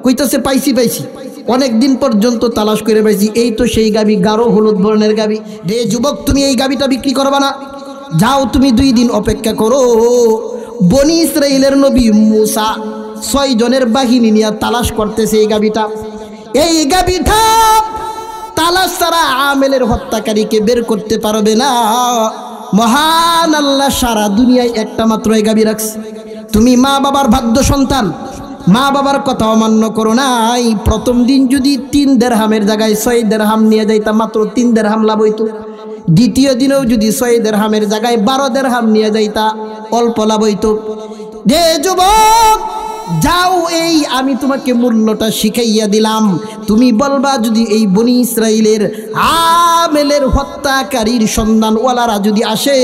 কইতাছে পাইছি পাইছি, অনেক দিন পর্যন্ত তালাশ করে পাইছি, এই তো সেই গাবি, গাঢ় হলুদ বর্ণের গাবি। রে যুবক, তুমি এই গাবিটা বিক্রি করবা না, যাও তুমি 2 দিন অপেক্ষা করো। বনি ইসরাইলের নবী মুসা 6 জনের বাহিনী নিয়ে তালাশ করতেছে এই গাবিটা। এই গাবিটা তালাশ ছাড়া আমেলের হত্যাকারীকে বের করতে পারবে না। মহান আল্লাহ সারা দুনিয়ায় একটা মাত্র এই গাবি রাখছে। তুমি মা বাবার ভাগ্য সন্তান, মা বাবার কথা অমান্য করো নাই। প্রথম দিন যদি 3 দিরহামের জায়গায় 6 দিরহাম নিয়ে যাইতা, মাত্র 3 দিরহাম লাভ হইতো। দ্বিতীয় দিনেও যদি 6 দিরহামের জায়গায় 12 দিরহাম নিয়ে যাইতা, অল্প লাভ হইতো। যে যুবক, যাও, এই আমি তোমাকে মূল্যটা শিখাইয়া দিলাম। তুমি বলবা যদি এই বনি ইসরাইলের আমেলের হত্যাকারীর সন্ধানওয়ালারা যদি আসে,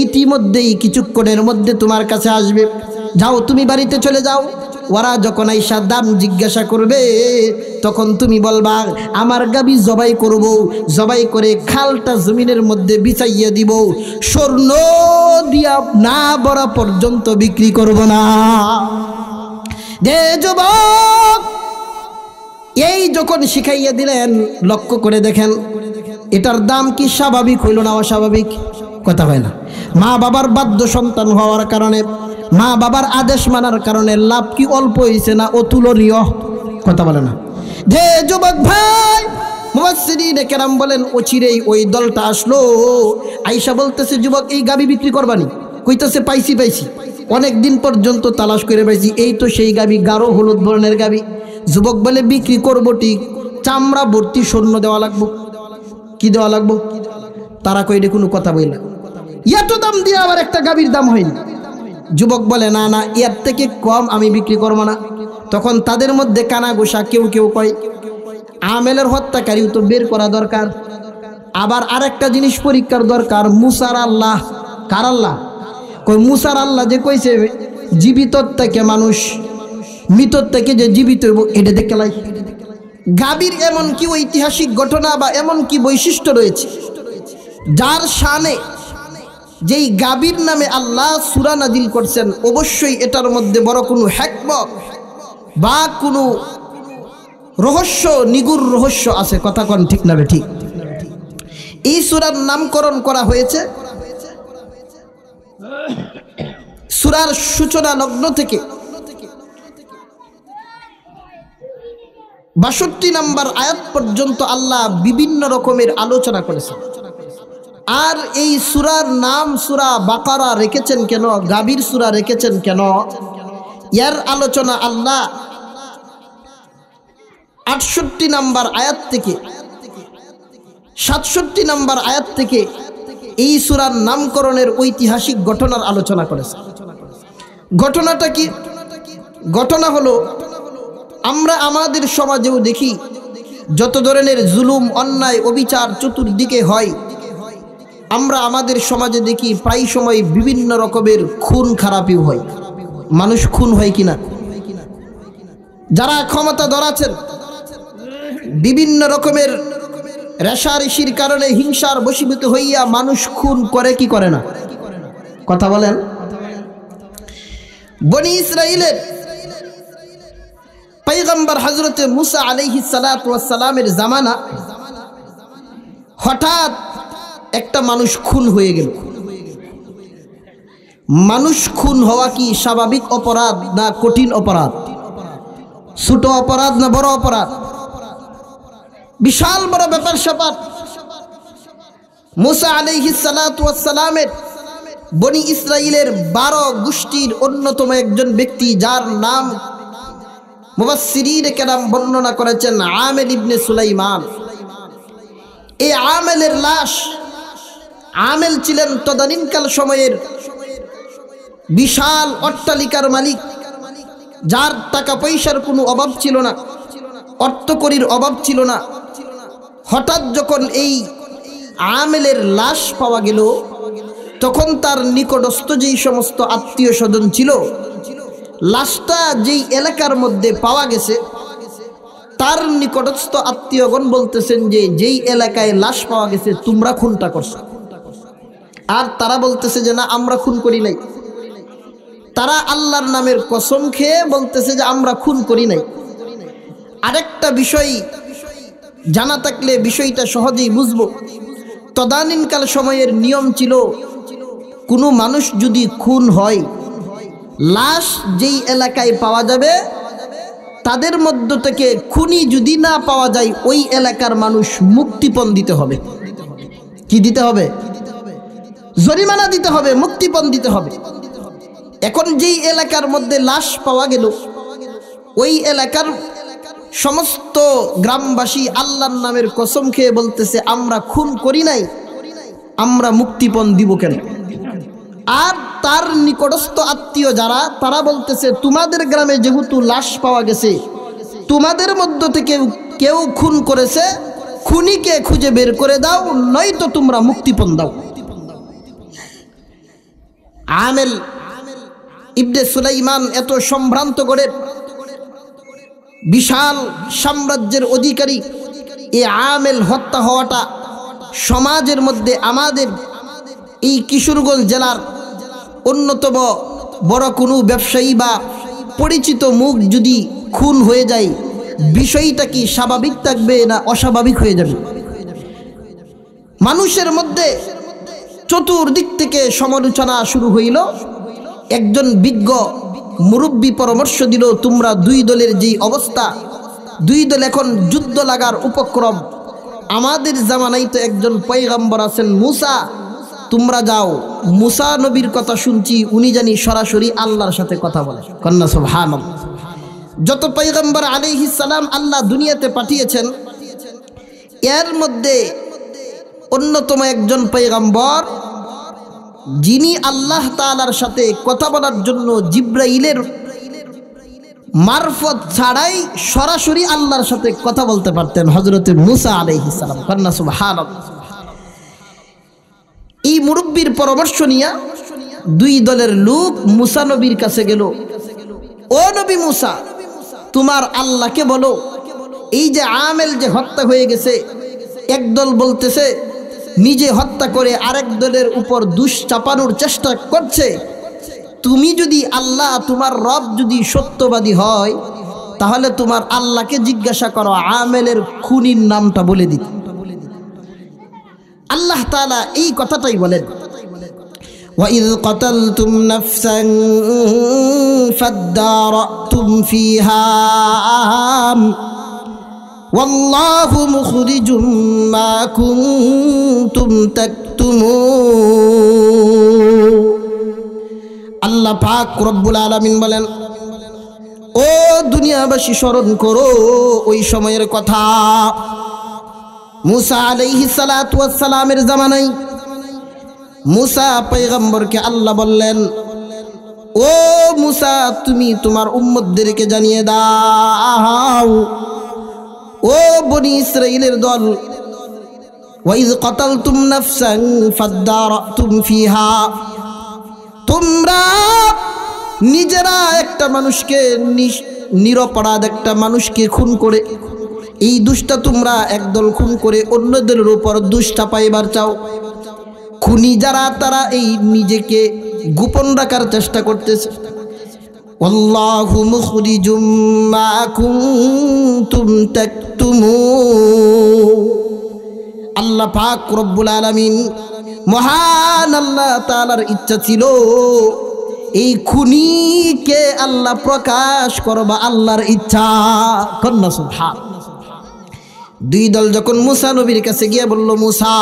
ইতিমধ্যেই কিছুক্ষণের মধ্যে তোমার কাছে আসবে। যাও, তুমি বাড়িতে চলে যাও। ওরা যখন আইসা দাম জিজ্ঞাসা করবে, তখন তুমি বলবা আমার গাবি জবাই করব, জবাই করে খালটা জমিনের মধ্যে বিছাইয়া দিব, স্বর্ণ দিয়া না বড়া পর্যন্ত বিক্রি করব না। যে যুবক, এই যখন শিখাইয়া দিলেন, লক্ষ্য করে দেখেন এটার দাম কি স্বাভাবিক হইল না অস্বাভাবিক? কথা হয় না। মা বাবার বাধ্য সন্তান হওয়ার কারণে, মা বাবার আদেশ মানার কারণে লাভ কি অল্প হয়েছে না অতুলনীয়? কথা বলে না। যে যুবক ভাই, মুফাসসিরিনে কেরাম বলেন অচিরেই ওই দলটা আসলো। আয়েশা বলতেছে, যুবক এই গাবি বিক্রি করবানি? কইতেছে পাইছি পাইছি, অনেক দিন পর্যন্ত তালাশ করে পাইছি, এই তো সেই গাবি, গাঢ় হলুদ বর্ণের গাবি। যুবক বলে বিক্রি করবো ঠিক, চামড়া ভর্তি স্বর্ণ দেওয়া লাগবো। কি দেওয়া লাগবো? তারা কইলে কোনো কথা বলে, এত দাম দিয়ে আবার একটা গাবির দাম হয়নি। যুবক বলে না না, এর থেকে কম আমি বিক্রি করবো না। তখন তাদের মধ্যে কানা গোসা, কেউ কেউ কয় আমেলের হত্যাকারীও তো বের করা দরকার, আবার আরেকটা জিনিস পরীক্ষার দরকার। মুসার আল্লাহ, কার আল্লাহ? কই মুসার আল্লাহ যে কইছে জীবিত থেকে মানুষ, মৃত থেকে যে জীবিত হইব, এটা দেখে লাই। গাবির এমন কি ঐতিহাসিক ঘটনা বা এমন কি বৈশিষ্ট্য রয়েছে যার শানে যেই গাবির নামে আল্লাহ সূরা নাজিল করছেন, অবশ্যই এটার মধ্যে বড় কোনো হিকমত বা কোনো রহস্য, নিগুড় রহস্য আছে। কথা কোন ঠিক না বে ঠিক? এই সূরার নামকরণ করা হয়েছে সূরার সূচনা লগ্ন থেকে ৬২ নম্বর আয়াত পর্যন্ত আল্লাহ বিভিন্ন রকমের আলোচনা করেছেন। আর এই সূরার নাম সূরা বাকারা রেখেছেন কেন, গাবির সূরা রেখেছেন কেন, এর আলোচনা আল্লাহ ৬৮ নম্বর আয়াত থেকে ৬৭ নম্বর আয়াত থেকে এই সূরার নামকরণের ঐতিহাসিক ঘটনার আলোচনা করেছে। ঘটনাটা কি? ঘটনা হলো, আমরা আমাদের সমাজেও দেখি যত ধরনের জুলুম, অন্যায়, অবিচার চতুর্দিকে হয়, আমরা আমাদের সমাজে দেখি প্রায় সময় বিভিন্ন রকমের খুন খারাপিও হয়। মানুষ খুন হয় কিনা? যারা ক্ষমতা ধরাছেন, বিভিন্ন রকমের রেশারেশির কারণে হিংসার বশীভূত হইয়া মানুষ খুন করে কি করে না? কথা বলেন। বনি ইসরাইলের পয়গম্বর হযরতে মুসা আলাইহিস সালাতু ওয়াস সালামের জামানা হঠাৎ একটা মানুষ খুন হয়ে গেল। মানুষ খুন হওয়া কি স্বাভাবিক অপরাধ না কঠিন অপরাধ? ছোট অপরাধ না বড় অপরাধ? বিশাল বড় ব্যাপার স্যাপার। মুসা আলাইহিস সালাতু ওয়াস সালামের বনি ইসরাইলের 12 গোষ্ঠীর অন্যতম একজন ব্যক্তি, যার নাম মুফাসসিরিনে কেরাম বর্ণনা করেছেন আমেল ইবনে সুলাইমান। এই আমেলের লাশ, আমেল ছিলেন তদানীনকাল সময়ের বিশাল অট্টালিকার মালিক, যার টাকা পয়সার কোনো অভাব ছিল না, অর্থকরীর অভাব ছিল না। হঠাৎ যখন এই আমেলের লাশ পাওয়া গেল, তখন তার নিকটস্থ যেই সমস্ত আত্মীয় স্বজন ছিল, লাশটা যেই এলাকার মধ্যে পাওয়া গেছে, তার নিকটস্থ আত্মীয়গণ বলতেছেন যে যেই এলাকায় লাশ পাওয়া গেছে তোমরা খুনটা করছো। আর তারা বলতেছে যে না, আমরা খুন করি নাই। তারা আল্লাহর নামের কসম খেয়ে বলতেছে যে আমরা খুন করি নাই। আরেকটা বিষয় জানা থাকলে বিষয়টা সহজেই বুঝবো। তদানীনকাল সময়ের নিয়ম ছিল, কোনো মানুষ যদি খুন হয়, লাশ যেই এলাকায় পাওয়া যাবে তাদের মধ্য থেকে খুনি যদি না পাওয়া যায়, ওই এলাকার মানুষ মুক্তিপণ দিতে হবে। কি দিতে হবে? জরিমানা দিতে হবে, মুক্তিপণ দিতে হবে। এখন যেই এলাকার মধ্যে লাশ পাওয়া গেল, ওই এলাকার সমস্ত গ্রামবাসী আল্লাহর নামের কসম খেয়ে বলতেছে, আমরা খুন করি নাই, আমরা মুক্তিপণ দিব কেন? আর তার নিকটস্থ আত্মীয় যারা, তারা বলতেছে, তোমাদের গ্রামে যেহেতু লাশ পাওয়া গেছে, তোমাদের মধ্য থেকে কেউ খুন করেছে, খুনিকে খুঁজে বের করে দাও, নয়তো তোমরা মুক্তিপণ দাও। আমেল ইবনে সুলাইমান এত সম্ভ্রান্ত করে বিশাল সাম্রাজ্যের অধিকারী, এই আমেল হত্যা হওয়াটা সমাজের মধ্যে, আমাদের এই কিশোরগঞ্জ জেলার অন্যতম বড় কোনো ব্যবসায়ী বা পরিচিত মুখ যদি খুন হয়ে যায়, বিষয়টা কি স্বাভাবিক থাকবে না অস্বাভাবিক হয়ে যাবে? মানুষের মধ্যে চতুর্দিক থেকে সমালোচনা শুরু হইল। একজন বিজ্ঞ মুরব্বী পরামর্শ দিল, তোমরা দুই দলের যে অবস্থা, দুই দল এখন যুদ্ধ লাগার উপক্রম, আমাদের জামানায় তো একজন পয়গম্বর আছেন মুসা, তোমরা যাও, মুসা নবীর কথা শুনছি, উনি জানি সরাসরি আল্লাহর সাথে কথা বলে। কন্যা সুবহানাল্লাহ। যত পয়গম্বর আলাইহিস সালাম আল্লাহ দুনিয়াতে পাঠিয়েছেন, এর মধ্যে অন্যতম একজন পয়গম্বর, যিনি আল্লাহ তাআলার সাথে কথা বলার জন্য জিব্রাইলের মারফত ছাড়াই সরাসরি আল্লাহর সাথে কথা বলতে পারতেন, হযরতে মুসা আলাইহিস সালাম। কন্যা সুবহানাল্লাহ। এই মুরব্বীর পরামর্শ নিয়ে দুই দলের লোক মুসা নবীর কাছে গেল। ও নবী মুসা, তোমার আল্লাহকে বলো, এই যে আমেল যে হত্যা হয়ে গেছে, একদল বলতেছে নিজে হত্যা করে আরেক দলের উপর দোষ চাপানোর চেষ্টা করছে, তুমি যদি আল্লাহ, তোমার রব যদি সত্যবাদী হয়, তাহলে তোমার আল্লাহকে জিজ্ঞাসা করো, আমেলের খুনির নামটা বলে দিতে। আল্লাহ তাআলা এই কথাটাই বলেন, وَإِذْ قَتَلْتُمْ نَفْسًا فَادَّارَأْتُمْ فِيهَا وَاللَّهُ مُخْرِجٌ مَا كُنْتُمْ تَكْتُمُونَ। আল্লাহ পাক রব্বুল আলামিন বলেন, ও দুনিয়াবাসী, স্মরণ করো ওই সময়ের কথা। মুসা আলাইহিস সালাতু ওয়াস সালামের জামানায় মুসা পয়গম্বরকে আল্লাহ বললেন, ও মুসা, তুমি তোমার উম্মতদেরকে জানিয়ে দাও, ও বনি ইসরাইলের দল, ওয়াইজ কাতালতুম নাফসান ফাদ্দারাতুম ফিহা, তোমরা নিজেরা একটা মানুষকে, নিরপরাধ একটা মানুষকে খুন করে, এই দুষ্টা তোমরা একদল খুন করে অন্যদের উপর দোষ চাপাইবার চাও। খুনি যারা, তারা এই নিজেকে গোপন রাখার চেষ্টা করতেছে। আল্লাহু মুখরিজুম মা কুনতুম তাকতুমুন। আল্লাহ পাক রব্বুল আলামিন, মহান আল্লাহ তাআলার ইচ্ছা ছিল এই খুনিকে আল্লাহ প্রকাশ করবা, আল্লাহর ইচ্ছা। কন্যা সুবহানাল্লাহ। দুই দল যখন মুসা নবীর কাছে গিয়ে বলল, মুসা,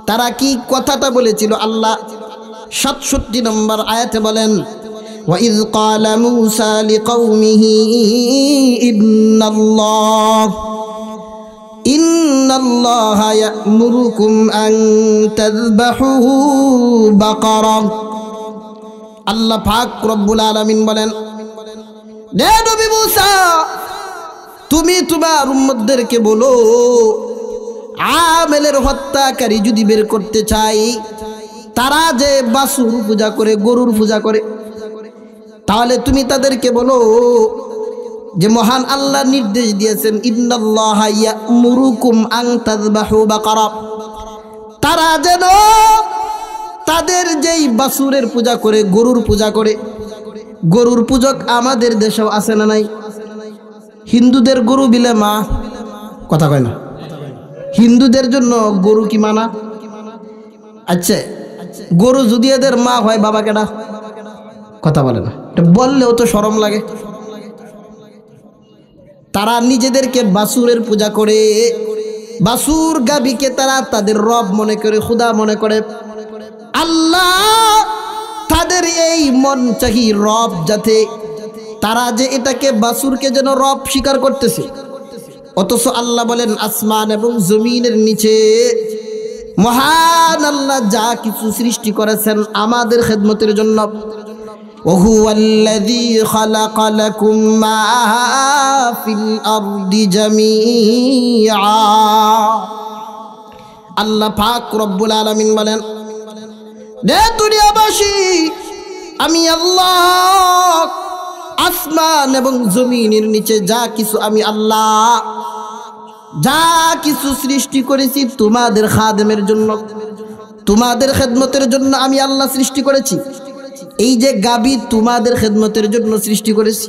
তারা কি কথাটা বলেছিল? আল্লাহ ৬৭ নম্বর আয়াতে বলেন, وَإِذْ قَالَ مُوسَى لِقَوْمِهِ إِنَّ اللَّهَ يَأْمُرُكُمْ أَن تَذْبَحُوا بَقَرَةً। আল্লাহ পাক রব্বুল আলামিন বলেন, হে নবী মুসা, তুমি তোমার উম্মতদেরকে বলো, আমেলের হত্যাকারী যদি বের করতে চাই, তারা যে বাছুর পূজা করে, গরুর পূজা করে, তাহলে তুমি তাদেরকে বলো যে মহান আল্লাহ নির্দেশ দিয়েছেন, ইন্নাল্লাহা ইয়া'মুরুকুম আন তাযবাহু বাকারা, তারা যেন তাদের যেই বাছুরের পূজা করে, গরুর পূজা করে, গরুর পূজক আমাদের দেশেও আছে না নাই? হিন্দুদের গরু বিলে মা, কথা কয় না, হিন্দুদের জন্য গরু কি মানা? আচ্ছা, গরু যদি এদের মা হয় বাবা কেডা? কথা বলে না, বললেও তো শরম লাগে। তারা নিজেদেরকে বাসুরের পূজা করে, বাসুর গাবিকে তারা তাদের রব মনে করে, খুদা মনে করে। আল্লাহ তাদের এই মন চাহি রব, যাতে তারা যে এটাকে বাসুরকে যেন রব স্বীকার করতেছে, অথচ আল্লাহ বলেন আসমান এবং জমিনের নিচে মহান আল্লাহ যা কিছু সৃষ্টি করেছেন আমাদের খেদমতের জন্য। ওহুয়াল্লাযী খালাকা লাকুম মা ফিল আরদি জামিআ। আল্লাহ পাক রব্বুল আলামিন বলেন, রে দুনিয়াবাসী, আমি আল্লাহ আসমান এবং জমিনের নিচে যা কিছু আমি আল্লাহ যা কিছু সৃষ্টি করেছি তোমাদের খাদেমের জন্য, তোমাদের খেদমতের জন্য আমি আল্লাহ সৃষ্টি করেছি। এই যে গাবি তোমাদের খেদমতের জন্য সৃষ্টি করেছি,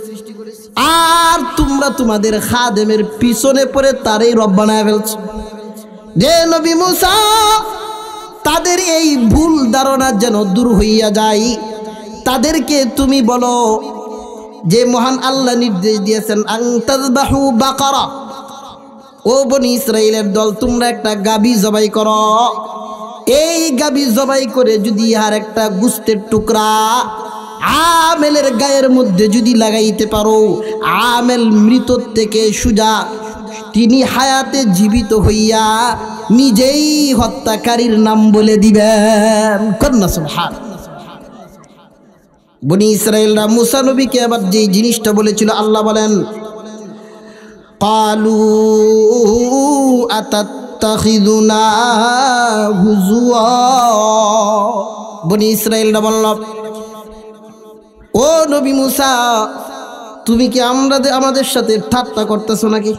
আর তোমরা তোমাদের খাদেমের পিছনে পড়ে তারই রব বানায় ফেলছ। যে নবী মুসা, তাদের এই ভুল ধারণা যেন দূর হইয়া যায়, তাদেরকে তুমি বলো যে মহান আল্লাহ নির্দেশ দিয়েছেন আন তাযবাহু বাকারা, ও বনি ইসরাইলের দল, তোমরা একটা গাবি জবাই করো। এই গাবি জবাই করে যদি আর একটা গোশতের টুকরা আমেলের গায়ের মধ্যে যদি লাগাইতে পারো, আমেল মৃত থেকে সুজা, তিনি হায়াতে জীবিত হইয়া নিজেই হত্যাকারীর নাম বলে দিবেন। কন্যা সুবহান। বনি ইসরাইলরা মুসা নবীকে আবার যে জিনিসটা বলেছিল, আল্লাহ বলেন ক্বালু আতাত্তাখিযুনা হুজুয়া। বনি ইসরাইলরা বলল, ও নবী মুসা, তুমি কি আমাদের সাথে ঠাট্টা করতেছো নাকি?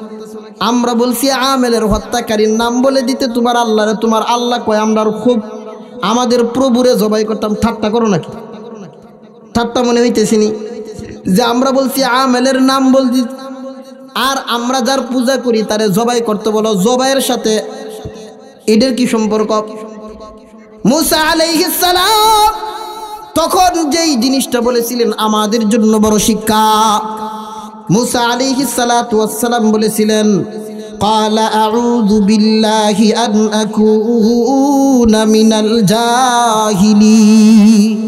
আমরা বলছি আমেলের হত্যাকারীর নাম বলে দিতে তোমার আল্লাহরে, তোমার আল্লাহ কয় আমরা খুব আমাদের প্রভুরে জবাই করতাম, ঠাট্টা করো নাকি? ঠাট্টা মনে হইতেছিনি যে আমরা বলছি আমেলের নাম বল দিতে, আর আমরা যার পূজা করি তারে জবাই করতে বলো, জবাইয়ের সাথে এদের কি সম্পর্ক? মুসা আলাইহিস সালাম তখন যেই জিনিসটা বলেছিলেন আমাদের জন্য বড় শিক্ষা। মুসা আলাইহিস সালাতু ওয়াস সালাম বলেছিলেন, ক্বালা আউযু বিল্লাহি আন আকুনা মিনাল জাহিলিন।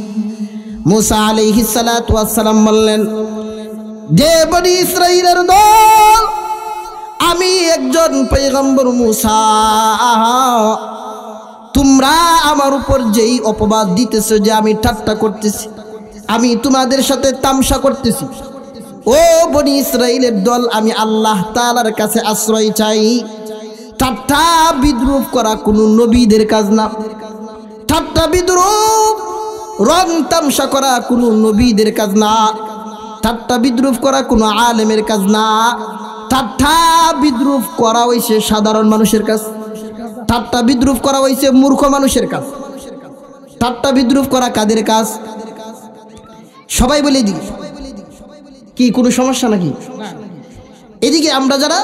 মুসা আলাইহিস সালাতু ওয়াস সালাম বললেন, যে বনি ইসরাইলের দল, আমি একজন পয়গম্বর মুসা, তোমরা আমার উপর যেই অপবাদ দিতেছো যে আমি ঠাট্টা করতেছি, আমি তোমাদের সাথে তামসা করতেছি, ও বনি ইসরাইলের দল, আমি আল্লাহ তাআলার কাছে আশ্রয় চাই। ঠাট্টা বিদ্রুপ করা কোনো নবীদের কাজ না, ঠাট্টা বিদ্রুপ রং তামসা করা কোনো নবীদের কাজ না, ঠাট্টা বিদ্রুপ করা কোনো আলেমের কাজ না। ঠাট্টা বিদ্রুপ করা হইছে সাধারণ মানুষের কাজ, ঠাট্টা বিদ্রুপ করা হইছে মূর্খ মানুষের কাজ। ঠাট্টা বিদ্রুপ করা কাদের কাজ? সবাই বলে দিই, কি কোনো সমস্যা নাকি? এদিকে আমরা যারা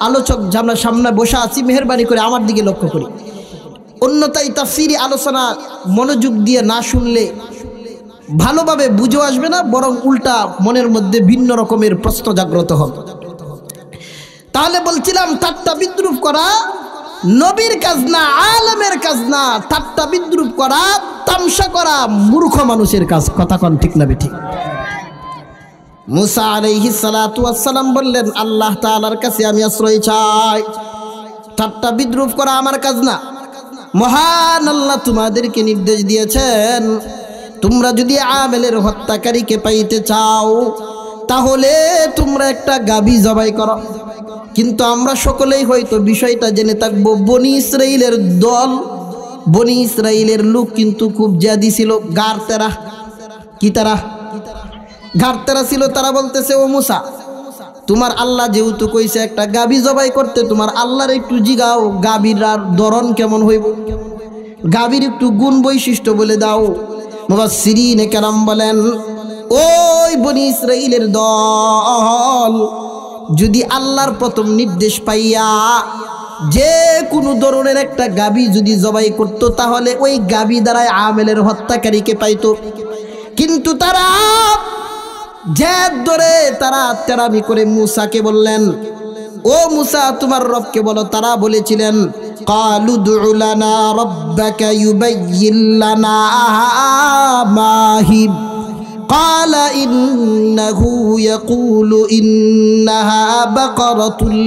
আলোচক, আমরা সামনে বসে আছি, মেহেরবানি করে আমার দিকে লক্ষ্য করি। অন্যথায় তাফসিরি আলোচনা মনোযোগ দিয়ে না শুনলে ভালোভাবে বুঝে আসবে না, বরং উল্টা মনের মধ্যে ভিন্ন রকমের প্রশ্ন জাগ্রত হবে। তাহলে বলছিলাম, ঠাট্টা বিদ্রুপ করা নবীর কাজ না, আলেমের কাজ না। ঠাট্টা বিদ্রুপ করা, তামসা করা মূর্খ মানুষের কাজ। কথা কোন ঠিক না ঠিক? মুসা আলাইহিস সালাতু ওয়াস সালাম বললেন, আল্লাহ তাআলার কাছে আমি আশ্রয় চাই, ঠাট্টা বিদ্রুপ করা আমার কাজ না। মহান আল্লাহ তোমাদেরকে নির্দেশ দিয়েছেন, তোমরা যদি আমেলের হত্যাকারীকে পাইতে চাও তাহলে তোমরা একটা গাবি জবাই করো। কিন্তু আমরা সকলেই হয়তো বিষয়টা জেনে থাকবো, বনি ইসরাইলের দল, বনি ইসরাইলের লোক কিন্তু খুব জাদি ছিল, গারতেরা। কি তারা? গারতেরা ছিল। তারা বলতেছে, ও মুসা, তোমার আল্লাহ যেহেতু কইছে একটা গাবি জবাই করতে, তোমার আল্লাহর একটু জিগাও গাবির আর ধরন কেমন হইব, গাবির একটু গুণ বৈশিষ্ট্য বলে দাও। মুফাসসিরিনে কেরাম বলেন, ওই বনি ইসরাইলের দল যদি আল্লাহর প্রথম নির্দেশ পাইয়া যে কোনো ধরনের একটা গাবি যদি জবাই করত, তাহলে ওই গাবি দ্বারাই আমেলের হত্যাকারীকে পাইতো। কিন্তু তারা জেদ ধরে তারা তেরামি করে মূসাকে বললেন, ও মূসা তোমার রবকে বলো। তারা বলেছিলেন, ক্বালু দু'ু লানা রাব্বাকা ইউবায়্যিন লানা মা হি ক্বালা ইন্নাহু ইয়াকুলু ইন্নাহা বাকারাতুল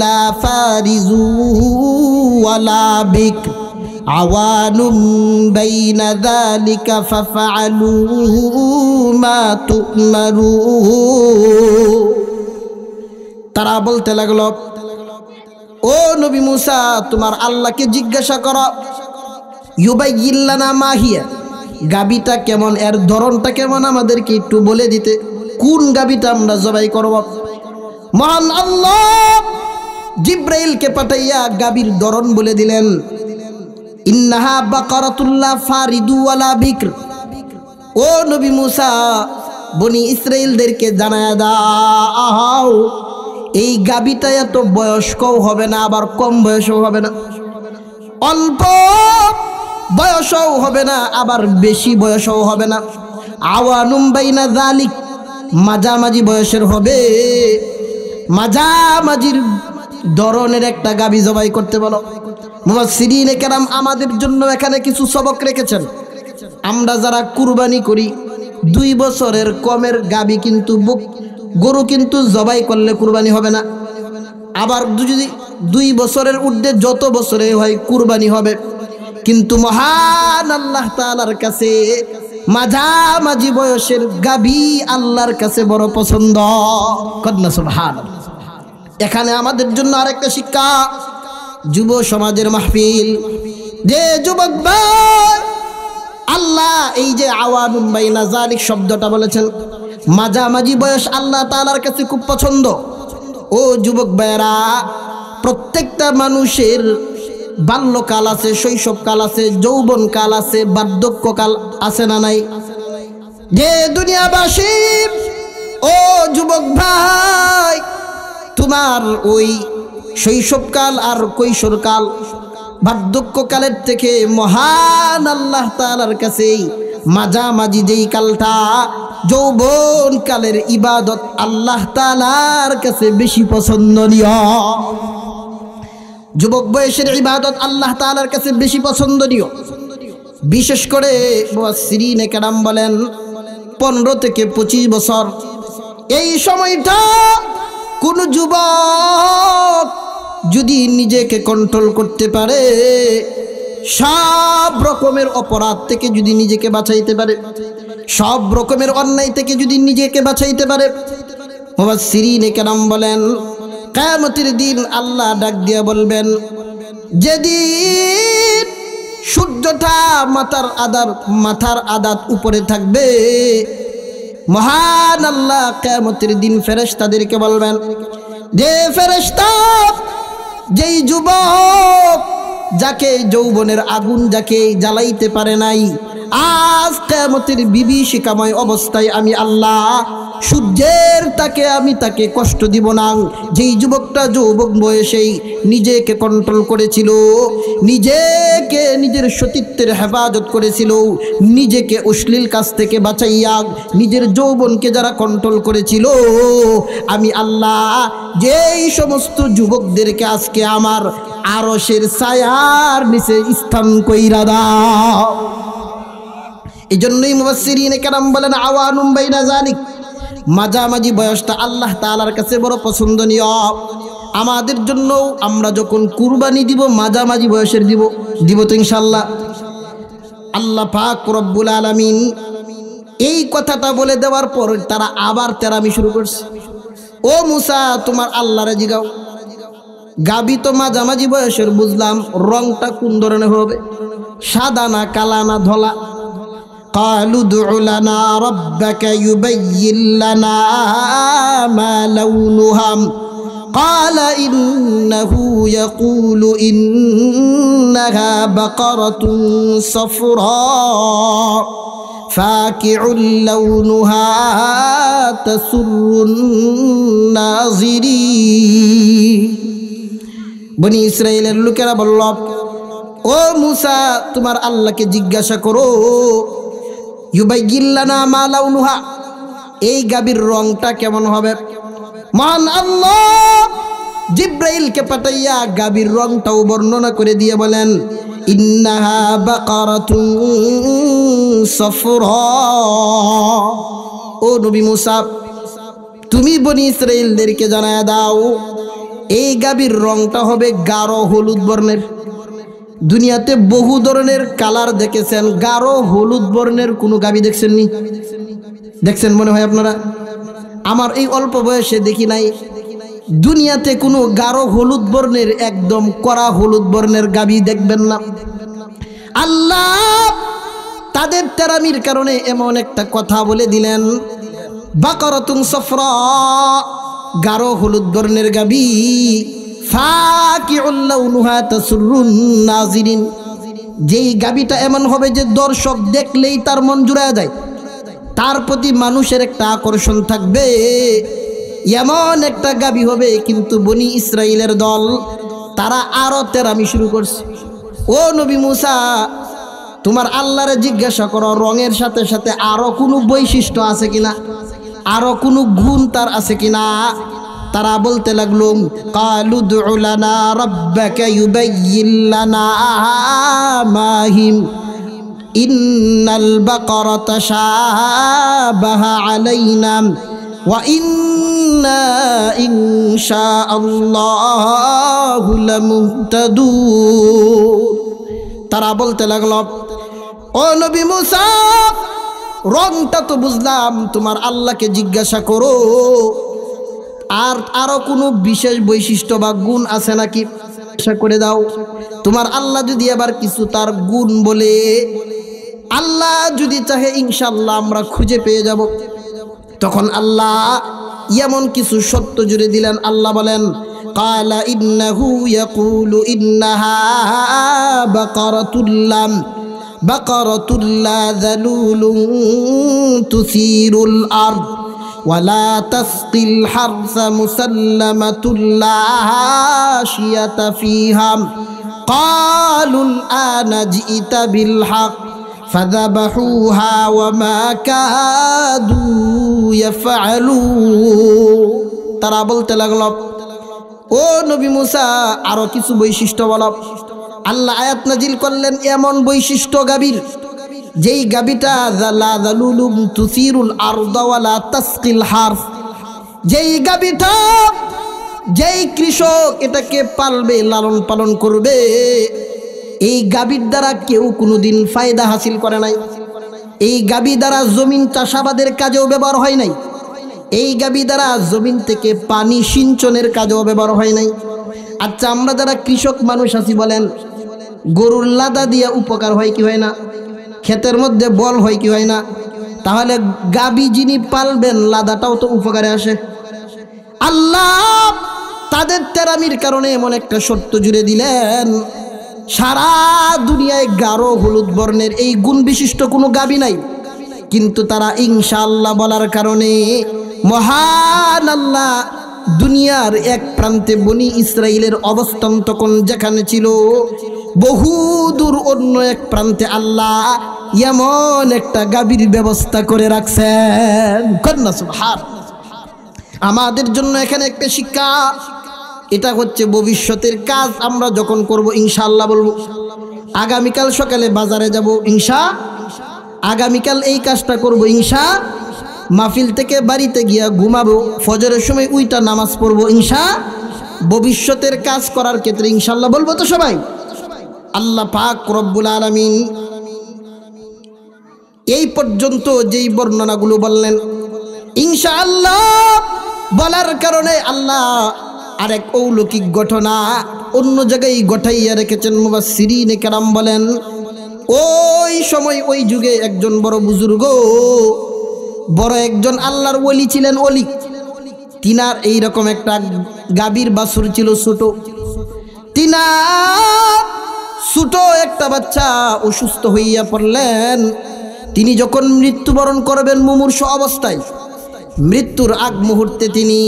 লা ফারিযু ওয়ালা বিকর আওয়ানুম বাইনা যালিকা ফাফআলু মা তু'মারুন। তারা বলতে লাগলো, ও নবী মূসা তোমার আল্লাহকে জিজ্ঞাসা করো, ইউবায়্যিন লানা মা হিয়া, গাবিটা কেমন, এর ধরনটা কেমন আমাদেরকে একটু বলে দিতে, কোন গাবিটা আমরা জবাই করব। মহান আল্লাহ জিব্রাইলকে পাঠাইয়া গাবির ধরন বলে দিলেন, ইন্নাহা বাকারাতুল লা ফারিদু ওয়ালা বিকর। ও নবী মূসা বনি ইসরাইলদেরকে জানায়া দাও, এই গাবিটা এত বয়স্কও হবে না, আবার কম বয়সও হবে না, অল্প বয়সও হবে না, আবার বেশি বয়সও হবে না। আওয়ানুম বাইনা যালিক, মাঝামাঝি বয়সের হবে। মাঝামাঝির ধরনের একটা গাবি জবাই করতে বলো। মুফাসসিরিনে কেরাম আমাদের জন্য এখানে কিছু সবক রেখেছেন। আমরা যারা কুরবানি করি 2 বছরের কমের গাবি কিন্তু গরু কিন্তু জবাই করলে কুরবানি হবে না। আবার যদি 2 বছরের ঊর্ধ্বে যত বছরে হয় কুরবানি হবে। কিন্তু মহান আল্লাহ তাআলার কাছে মাঝামাঝি বয়সের গাবি আল্লাহর কাছে বড় পছন্দ। কন্যা সুবহানাল্লাহ। এখানে আমাদের জন্য আরেকটা শিক্ষা, যুব সমাজের মাহফিল, যে যুবক ভাই আল্লাহ এই যে আওয়ানুম বাইনা যালিক শব্দটা বলেছেন, মাঝামাঝি বয়স আল্লাহ তাআলার কাছে খুব পছন্দ। ও যুবক ভাইরা, প্রত্যেকটা মানুষের বাল্যকাল আছে, শৈশবকাল আছে, যৌবনকাল আছে, বার্ধক্যকাল আছে না নাই? যে দুনিয়াবাসী, ও যুবক ভাই, তোমার ওই শৈশবকাল আর কৈশোরকাল বার্ধক্যকালের থেকে মহান আল্লাহ তাআলার কাছে মাঝামাঝি যেই কালটা যৌবন কালের ইবাদত আল্লাহ তাআলার কাছে বেশি পছন্দনীয়। যুবক বয়সের ইবাদত আল্লাহ তাআলার কাছে বেশি পছন্দনীয়। বিশেষ করে মুফাসসিরিনে কেরাম বলেন 15 থেকে 25 বছর, এই সময়টা কোন যুবক যদি নিজেকে কন্ট্রোল করতে পারে, সব রকমের অপরাধ থেকে যদি নিজেকে বাঁচাইতে পারে, সব রকমের অন্যায় থেকে যদি নিজেকে বাঁচাইতে পারে, মুফাসসিরিনে কেরাম বলেন কিয়ামতের দিন আল্লাহ ডাক দিয়া বলবেন, যেদিন সূর্যটা মাথার আদাত উপরে থাকবে, মহান আল্লাহ কিয়ামতের দিন ফেরেশতাদেরকে বলবেন, যে ফেরেশতা যেই যুবক যাকে যৌবনের আগুন যাকে জ্বালাইতে পারে নাই, আজ কিয়ামতের বিভীষিকাময় অবস্থায় আমি আল্লাহ সূর্যের আমি তাকে কষ্ট দিব না। যেই যুবকটা যৌবক বয়সেই নিজেকে কন্ট্রোল করেছিল, নিজেকে নিজের সতীত্বের হেফাজত করেছিল, নিজেকে অশ্লীল কাজ থেকে বাঁচাইয়া নিজের যৌবনকে যারা কন্ট্রোল করেছিল, আমি আল্লাহ যেই সমস্ত যুবকদেরকে আজকে আমার আরশের ছায়ার নিচে স্থান কইরা দাও। এই জন্যই মুফাসসিরিনে কেরাম বলেন আওয়ানুম বাইনা যালিক, মাঝামাঝি বয়সটা আল্লাহ তাআলার কাছে বড় পছন্দনীয়। আমাদের জন্য আমরা যখন কুরবানি দিব মাঝামাঝি বয়সের দিব তো ইনশাআল্লাহ। আল্লাহ পাক রব্বুল আলামিন এই কথাটা বলে দেওয়ার পর তারা আবার তেরামি শুরু করছে। ও মূসা তোমার আল্লাহরে জিগাও, গাবি তো মাঝামাঝি বয়সের বুঝলাম, রংটা কোন ধরনের হবে, সাদা না কালা না ধলা? قالوا ادع لنا ربك يبين لنا ما لونها قال إنه يقول إنها بقرة صفراء ফাকিউল লাউনুহা তাসুরুন নাযিরিন। বনি ইসরাইলের লোকেরা বলল, ও মুসা, তোমার আল্লাহকে জিজ্ঞাসা করো, ইউবাইয়িন লানা মা লাউনুহা, এই গাভীর রংটা কেমন হবে। মহান আল্লাহ জিব্রাইলকে পাঠাইয়া গাভীর রংটাও বর্ণনা করে দিয়ে বলেন, ইন্নাহা বাকারাতুন সাফরা। ও নবী মুসা, তুমি বনি ইসরাইলদেরকে জানায়া দাও, এই গাভীর রংটা হবে গাঢ় হলুদ বর্ণের। দুনিয়াতে বহু ধরনের কালার দেখেছেন, গাঢ় হলুদ বর্ণের কোনো গাভী দেখছেননি? দেখছেন মনে হয় আপনারা? আমার এই অল্প বয়সে দেখি নাই দুনিয়াতে কোনো গাঢ় হলুদ বর্ণের, একদম কড়া হলুদ বর্ণের গাভী দেখবেন না। আল্লাহ তাদের তেরামির কারণে এমন একটা কথা বলে দিলেন, বাকারাতুন সাফরা, গাঢ় হলুদ বর্ণের গাভী, ফাকিউল লাউনুহা তাসুরুন নাযিরিন, যেই গাভীটা এমন হবে যে দর্শক দেখলেই তার মন জুড়ায় যায়, তার প্রতি মানুষের একটা আকর্ষণ থাকবে, এমন একটা গাভী হবে। কিন্তু বনি ইসরাইলের দল তারা আরো তেরামি শুরু করছে। ও নবী মুসা, তোমার আল্লাহরে জিজ্ঞাসা করো, রঙের সাথে সাথে আরো কোনো বৈশিষ্ট্য আছে কিনা, আরো কোনো গুণ তার আছে কিনা। তারা বলতে লাগলো, ক্বালু দু'ু লানা রাব্বাকা ইউবাইয়িন লানা মা হিম ইন্নাল বাকারাতা শাবাহা আলাইনা ওয়া ইন্না ইনশাআল্লাহু লামুহতাদুন। তারা বলতে লাগলো, ও নবী মুসা, রংটা তো বুঝলাম, তোমার আল্লাহকে জিজ্ঞাসা করো আর আরো কোনো বিশেষ বৈশিষ্ট্য বা গুণ আছে নাকি, করে দাও। তোমার আল্লাহ যদি আবার কিছু তার গুণ বলে, আল্লাহ যদি চাহে ইনশাআল্লাহ আমরা খুঁজে পেয়ে যাব। তখন আল্লাহ এমন কিছু সত্য জুড়ে দিলেন। আল্লাহ বলেন, ক্বালা ইন্নাহু ইয়াকুলু ইন্নাহা বাকারাতুল লা যালুলুন তুসিরুল আরদ ওয়ালা তাসকিল হারসা মুসাল্লামাতুল লা শিয়াতা ফিহা ক্বালুল আনা জিইতা বিল হক ফাযাবাহুহা ওয়া মা কাদু ইয়াফআলুন। তারা বলতে লাগলো, ও নবী মুসা, আরো কিছু বৈশিষ্ট্য বলো। আল্লাহ আয়াত নাজিল করলেন এমন বৈশিষ্ট্য গাভীর, যেই গাভীটা লা যালুলুন তুসিরুল আরদা ওয়া লা তাসকিল হারস, যেই গাভীটা, যেই কৃষক এটাকে পালবে, লালন পালন করবে, এই গাভীর দ্বারা কেউ কোনোদিন ফায়দা হাসিল করে নাই। এই গাভী দ্বারা জমিন চাষাবাদের কাজেও ব্যবহার হয় নাই। এই গাভী দ্বারা জমিন থেকে পানি সিঞ্চনের কাজেও ব্যবহার হয় নাই। আচ্ছা, আমরা যারা কৃষক মানুষ আছি বলেন, গরুর লাদা দিয়ে উপকার হয় কি হয় না? ক্ষেতের মধ্যে বল হয় কি হয় না? তাহলে গাভী যিনি পালবেন, লাদাটাও তো উপকারে আসে। আল্লাহ তাদের তেরামির কারণে এমন একটা সত্য জুড়ে দিলেন, সারা দুনিয়ায় গাঢ় হলুদ বর্ণের এই গুণ বিশিষ্ট কোনো গাভী নাই। কিন্তু তারা ইনশাআল্লাহ বলার কারণে মহান আল্লাহ দুনিয়ার এক প্রান্তে বনি ইসরাইলের অবস্থান তখন যেখানে ছিল, বহু দূর অন্য এক প্রান্তে আল্লাহ এমন একটা গাভীর ব্যবস্থা করে রাখছেন। কন্যা সুবহান। আমাদের জন্য এখানে একটা শিক্ষা, এটা হচ্ছে ভবিষ্যতের কাজ আমরা যখন করব ইনশাআল্লাহ বলবো। আগামীকাল সকালে বাজারে যাব ইনশা, আগামীকাল এই কাজটা করব ইনশা, মাহফিল থেকে বাড়িতে গিয়া ঘুমাবো, ফজরের সময় উইটা নামাজ পড়বো ইনশা। ভবিষ্যতের কাজ করার ক্ষেত্রে ইনশাআল্লাহ বলবো তো সবাই। আল্লাহ পাক রব্বুল আলামিন এই পর্যন্ত যেই বর্ণনাগুলো বললেন, ইনশাআল্লাহ বলার কারণে আল্লাহ আরেক অলৌকিক ঘটনা অন্য জায়গায় ঘটাইয়া রেখেছেন। মুফাসসিরিনে কেরাম বলেন, ওই সময় ওই যুগে একজন বড় বুজুর্গ, বড় একজন আল্লাহর ওলি ছিলেন। ওলি তিনার এইরকম একটা গাভীর বাছুর ছিল ছোট। তিনার ছোট একটা বাচ্চা অসুস্থ হইয়া পড়লেন। তিনি যখন মৃত্যুবরণ করবেন মুমূর্ষু অবস্থায়, মৃত্যুর আগ মুহূর্তে তিনি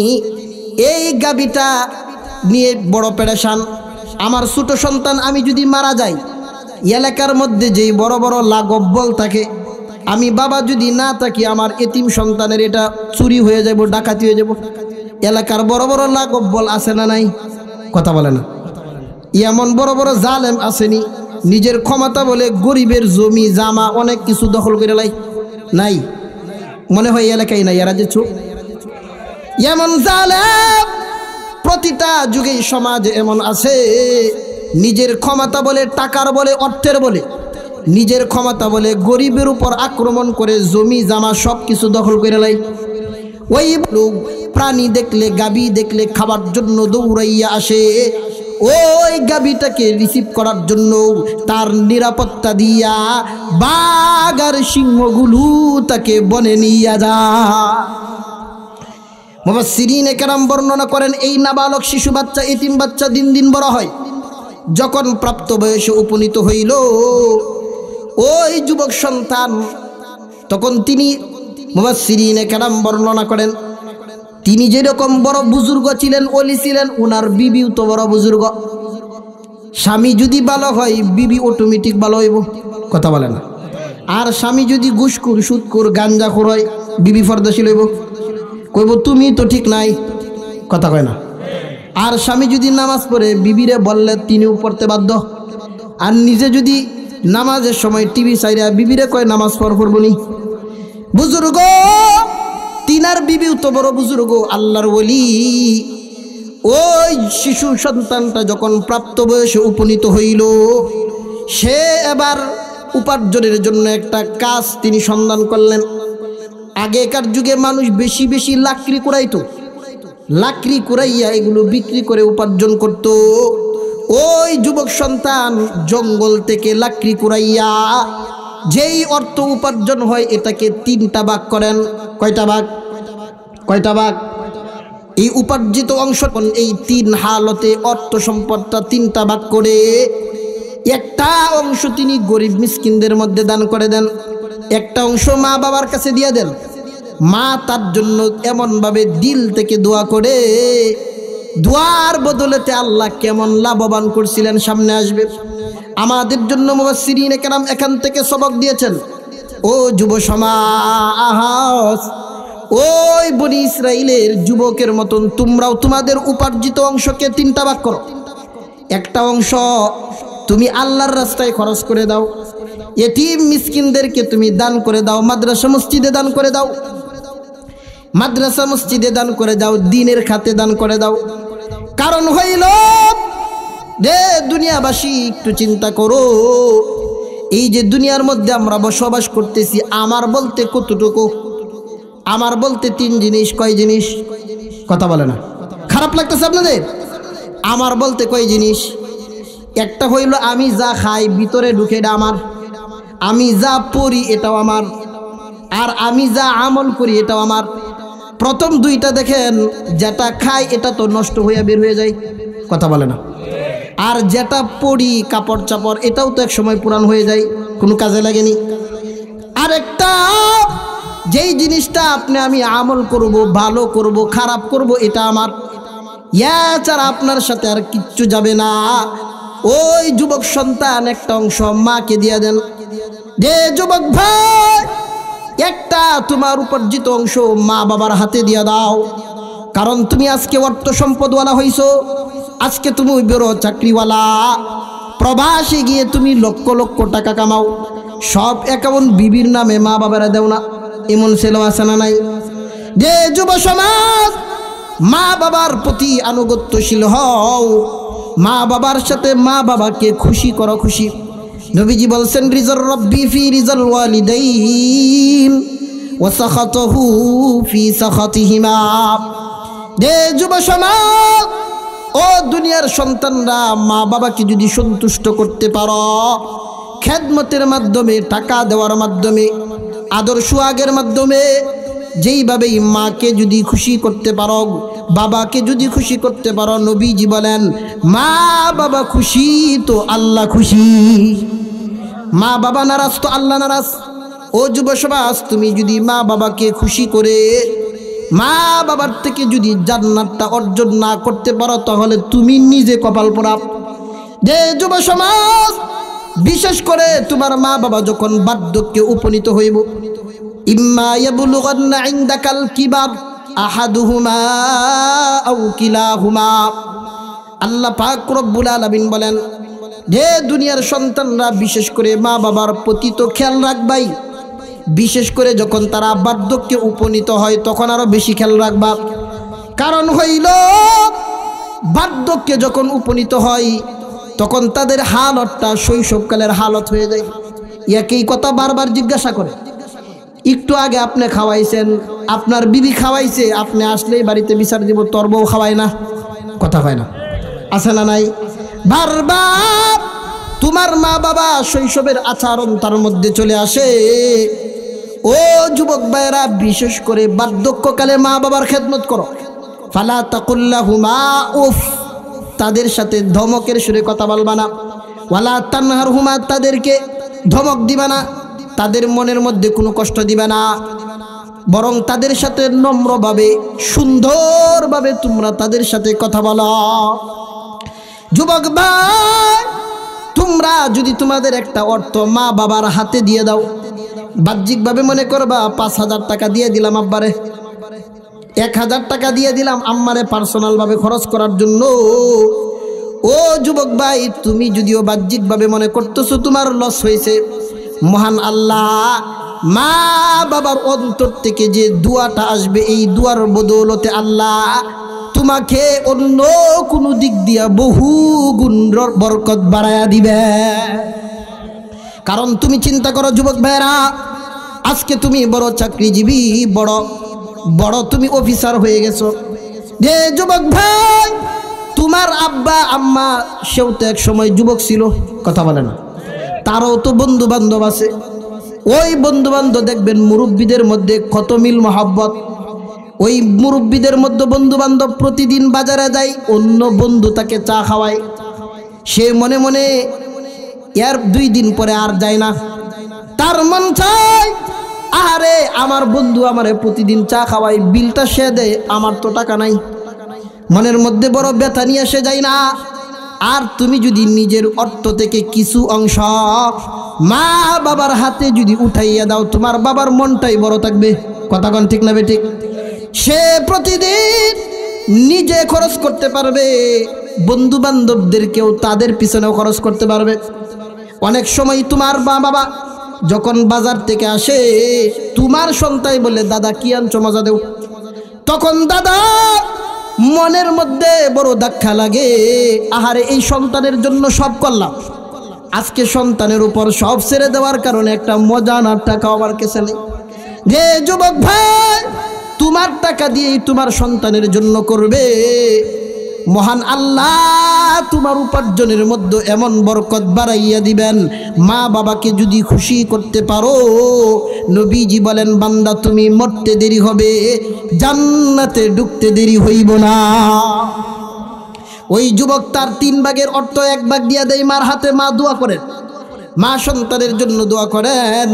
এই গাভীটা নিয়ে বড় পেরেশান। আমার ছোট সন্তান আমি যদি মারা যাই, এলাকার মধ্যে যেই বড় বড় লাগব্বল থাকে, আমি বাবা যদি না থাকি, আমার এতিম সন্তানের এটা চুরি হয়ে যাব, ডাকাতি হয়ে যাব। এলাকার বড় বড় লাগব্বল আছে না নাই? কথা বলে না। এমন বড় বড় জালেম আসেনি, নিজের ক্ষমতা বলে গরিবের জমি জামা অনেক কিছু দখল করে লাই? নাই, মনে হয় এলাকায় নাই। এরা যে চুপ, এমন জালেম প্রতিটা যুগেই সমাজে এমন আছে। নিজের ক্ষমতা বলে, টাকার বলে, অর্থের বলে, নিজের ক্ষমতা বলে গরিবের উপর আক্রমণ করে জমি জামা সব কিছু দখল করে লাই। ওই লোক প্রাণী দেখলে, গাভী দেখলে খাবার জন্য দৌড়াইয়া আসে। ওই গাভীটাকে রিসিভ করার জন্য তার নিরাপত্তা দিয়া বাঘ আর সিংহগুলো তাকে বনে নিয়ে যায়। মুফাসসিরিনে কেরাম বর্ণনা করেন, এই নাবালক শিশু বাচ্চা, এতিম বাচ্চা দিন দিন বড় হয়। যখন প্রাপ্ত বয়সে উপনীত হইল ওই যুবক সন্তান, তখন তিনি, মুফাসসিরিনে কেরাম বর্ণনা করেন, তিনি যেরকম বড় বুজুর্গ ছিলেন, ওলি ছিলেন, ওনার বিবিও তো বড় বুজুর্গ। স্বামী যদি ভালো হয়, বিবি অটোমেটিক ভালো হইব। কথা বলে না। আর স্বামী যদি ঘুষখোর, সুদখোর, গাঞ্জাখোর হয়, বিবি পর্দাশীল হইব, কইব তুমি তো ঠিক নাই। কথা কয় না। আর স্বামী যদি নামাজ পড়ে, বিবিরে বললে তিনিও পড়তে বাধ্য। আর নিজে যদি নামাজের সময় টিভি চাইরা বিবিরে কয় নামাজ পড়বনি। বুজুর্গ, তিনার বিবিও তো বড় বুজুর্গ, আল্লাহর ওলি। ওই শিশু সন্তানটা যখন প্রাপ্ত বয়সে উপনীত হইল, সে এবার উপার্জনের জন্য একটা কাজ তিনি সন্ধান করলেন। আগেকার যুগে মানুষ বেশি বেশি লাকড়ি কুড়াইতো, লাকড়ি কুড়াইয়া এগুলো বিক্রি করে উপার্জন করত। ওই যুবক সন্তান জঙ্গল থেকে লাকড়ি কুড়াইয়া যেই অর্থ উপার্জন হয়, এটাকে 3টা ভাগ করেন। কয়টা ভাগ? কয়টা ভাগ? এই উপার্জিত অংশ, এই 3 হালতে অর্থ সম্পদটা 3টা ভাগ করে একটা অংশ তিনি গরিব মিসকিনদের মধ্যে দান করে দেন, একটা অংশ মা বাবার কাছে দিয়ে দেন। মা তার জন্য এমনভাবে দিল থেকে দোয়া করে, দোয়ার বদলেতে আল্লাহ কেমন লাভবান করছিলেন সামনে আসবে। আমাদের জন্য মুফাসসিরিনে কেরাম এখান থেকে সবক দিয়েছেন। ও যুব সমাজ, ওই বনি ইসরাইলের যুবকের মতন তোমরাও তোমাদের উপার্জিত অংশকে 3টা ভাগ করো। একটা অংশ তুমি আল্লাহর রাস্তায় খরচ করে দাও, এতিম মিসকিনদেরকে তুমি দান করে দাও, মাদ্রাসা মসজিদে দান করে দাও, মাদ্রাসা মসজিদে দান করে দাও, দ্বীনের খাতে দান করে দাও। কারণ হইল রে দুনিয়াবাসী, একটু চিন্তা করো, এই যে দুনিয়ার মধ্যে আমরা বসবাস করতেছি, আমার বলতে কতটুকু? আমার বলতে 3 জিনিস। কয় জিনিস? কথা বলে না। খারাপ লাগতেছে আপনাদের? আমার বলতে কয় জিনিস? একটা হইল আমি যা খাই ভিতরে ঢুকে এটা আমার, আমি যা পড়ি এটাও আমার, আর আমি যা আমল করি এটাও আমার। প্রথম 2টা দেখেন, যেটা খাই এটা তো নষ্ট হয়ে বের হয়ে যায়। কথা বলে না। আর যেটা পড়ি, কাপড় চাপড়, এটাও তো এক সময় পুরান হয়ে যায়, কোনো কাজে লাগেনি। আর একটা, যেই জিনিসটা আপনি আমি আমল করব, ভালো করব, খারাপ করব, এটা আমার, এছাড়া আপনার সাথে আর কিচ্ছু যাবে না। ওই যুবক সন্তান একটা অংশ মাকে দিয়ে দেন। যে যুবক ভাই, একটা তোমার উপার্জিত অংশ মা বাবার হাতে দিয়ে দাও। কারণ তুমি আজকে অর্থ সম্পদওয়ালা হইছো, আজকে তুমি বড় চাকরিওয়ালা, প্রবাসে গিয়ে তুমি লক্ষ লক্ষ টাকা কামাও, সব অ্যাকাউন্ট বিবির নামে, মা বাবারা দেও না। এমন ছেলে আছে না নাই? যে যুব সমাজ, মা বাবার প্রতি আনুগত্যশীল হও, মা বাবার সাথে মা বাবাকে খুশি করো। খুশি নবীজি বলছেন, রিজাল রব্বি ফি রিজাল ওয়ালিদাইন ওয়া সাখাতুহু ফি সাখাতিহিমা। যে যুব সমাজ, ও দুনিয়ার সন্তানরা, মা বাবাকে যদি সন্তুষ্ট করতে পারো, খেদমতের মাধ্যমে, টাকা দেওয়ার মাধ্যমে, আদর সোহাগের মাধ্যমে, যেইভাবেই মাকে যদি খুশি করতে পারো, বাবাকে যদি খুশি করতে পারো, নবীজি বলেন মা বাবা খুশি তো আল্লাহ খুশি। মা বাবা নারাজ তো আল্লাহ নারাজ। ও যুব সমাজ, তুমি যদি মা বাবাকে খুশি করে মা বাবার থেকে যদি জান্নাতটা অর্জন না করতে পারো, তাহলে তুমি নিজে কপাল পোড়া। যে যুব সমাজ, বিশেষ করে তোমার মা বাবা যখন বার্ধক্যে উপনীত হইব, ইম্মা ইয়াবলুগান্না ইনদাকাল কিবার আহাদুহুমা আও কিলাহুমা, আল্লাহ পাক রব্বুল আলামিন বলেন যে দুনিয়ার সন্তানরা বিশেষ করে মা বাবার প্রতি তো খেয়াল রাখবাই, বিশেষ করে যখন তারা বার্ধক্যে উপনীত হয় তখন আরো বেশি খেয়াল রাখবা। কারণ হইল বার্ধক্যে যখন উপনীত হয় তখন তাদের হালতটা শৈশবকালের হালত হয়ে যায়। একই কথা বারবার জিজ্ঞাসা করে। একটু আগে আপনি খাওয়াইছেন, আপনার বিবি খাওয়াইছে, আপনি আসলেই বাড়িতে বিচার দিব, তোর বউ খাওয়ায় না, কথা হয় না, আছে না নাই? বারবার তোমার মা বাবা শৈশবের আচরণ তার মধ্যে চলে আসে। ও যুবক ভাইরা, বিশেষ করে বার্ধক্যকালে মা বাবার খেদমত করো। ফালা তাকুল্লাহুমা উফ, তাদের সাথে ধমকের সুরে কথা বলবা না। ওয়ালা তানহারহুমা, তাদেরকে ধমক দিবা না, তাদের মনের মধ্যে কোনো কষ্ট দিবে না, বরং তাদের সাথে নম্রভাবে সুন্দরভাবে তোমরা তাদের সাথে কথা বলো। যুবক ভাই, তোমরা যদি তোমাদের একটা অর্থ মা বাবার হাতে দিয়ে দাও, বাহ্যিকভাবে মনে করবা 5,000 টাকা দিয়ে দিলাম আব্বারে, 1,000 টাকা দিয়ে দিলাম আম্মারে পার্সোনালভাবে খরচ করার জন্য। ও যুবক ভাই, তুমি যদিও বাহ্যিকভাবে মনে করতেছো তোমার লস হয়েছে, মহান আল্লাহ মা বাবার অন্তর থেকে যে দোয়াটা আসবে, এই দোয়ার বদৌলতে আল্লাহ তোমাকে অন্য কোনো দিক দিয়া বহু গুণ বরকত বাড়ায়া দিবে। কারণ তুমি চিন্তা করো যুবক ভাইরা, আজকে তুমি বড় চাকরিজীবী, বড় বড় তুমি অফিসার হয়ে গেছো। যে যুবক ভাই, তোমার আব্বা আম্মা সেও তো এক সময় যুবক ছিল, কথা বলে না, তারও তো বন্ধু বান্ধব আছে। ওই বন্ধু বান্ধব দেখবেন মুরব্বীদের মধ্যে কত মিল মহাব্বত। ওই মুরব্বীদের মধ্যে বন্ধু বান্ধব প্রতিদিন বাজারে যায়, অন্য বন্ধু তাকে চা খাওয়ায়, সে মনে মনে এর 2 দিন পরে আর যায় না। তার মন চায়, আরে আমার বন্ধু আমারে প্রতিদিন চা খাওয়ায়, বিলটা সে দেয়, আমার তো টাকা নাই। মনের মধ্যে বড় ব্যথা নিয়ে সে যায় না। আর তুমি যদি নিজের অর্থ থেকে কিছু অংশ মা বাবার হাতে যদি উঠাইয়া দাও, তোমার বাবার মনটাই বড় থাকবে, কথা কোন ঠিক না বেঠিক? সে প্রতিদিন নিজে খরচ করতে পারবে, বন্ধু বান্ধবদেরকেও তাদের পিছনেও খরচ করতে পারবে। অনেক সময় তোমার মা বাবা যখন বাজার থেকে আসে, তোমার সন্তান বলে দাদা কি আনছো মজা দেও, তখন দাদা মনের মধ্যে বড় ধাক্কা লাগে, আহারে এই সন্তানের জন্য সব করলাম, আজকে সন্তানের উপর সব ছেড়ে দেওয়ার কারণে একটা মজা না টাকা আমার কাছে নেই। যে যুবক ভাই, তোমার টাকা দিয়েই তোমার সন্তানের জন্য করবে, মহান আল্লাহ তোমার উপার্জনের মধ্যে এমন বরকত বাড়াইয়া দিবেন। মা বাবাকে যদি খুশি করতে পারো, নবীজি বলেন বান্দা তুমি মরতে দেরি হবে, জান্নাতে ঢুকতে দেরি হইব না। ওই যুবক তার 3 ভাগের অর্থ 1 ভাগ দিয়া দেয় মার হাতে, মা দোয়া করেন, মা সন্তানের জন্য দোয়া করেন।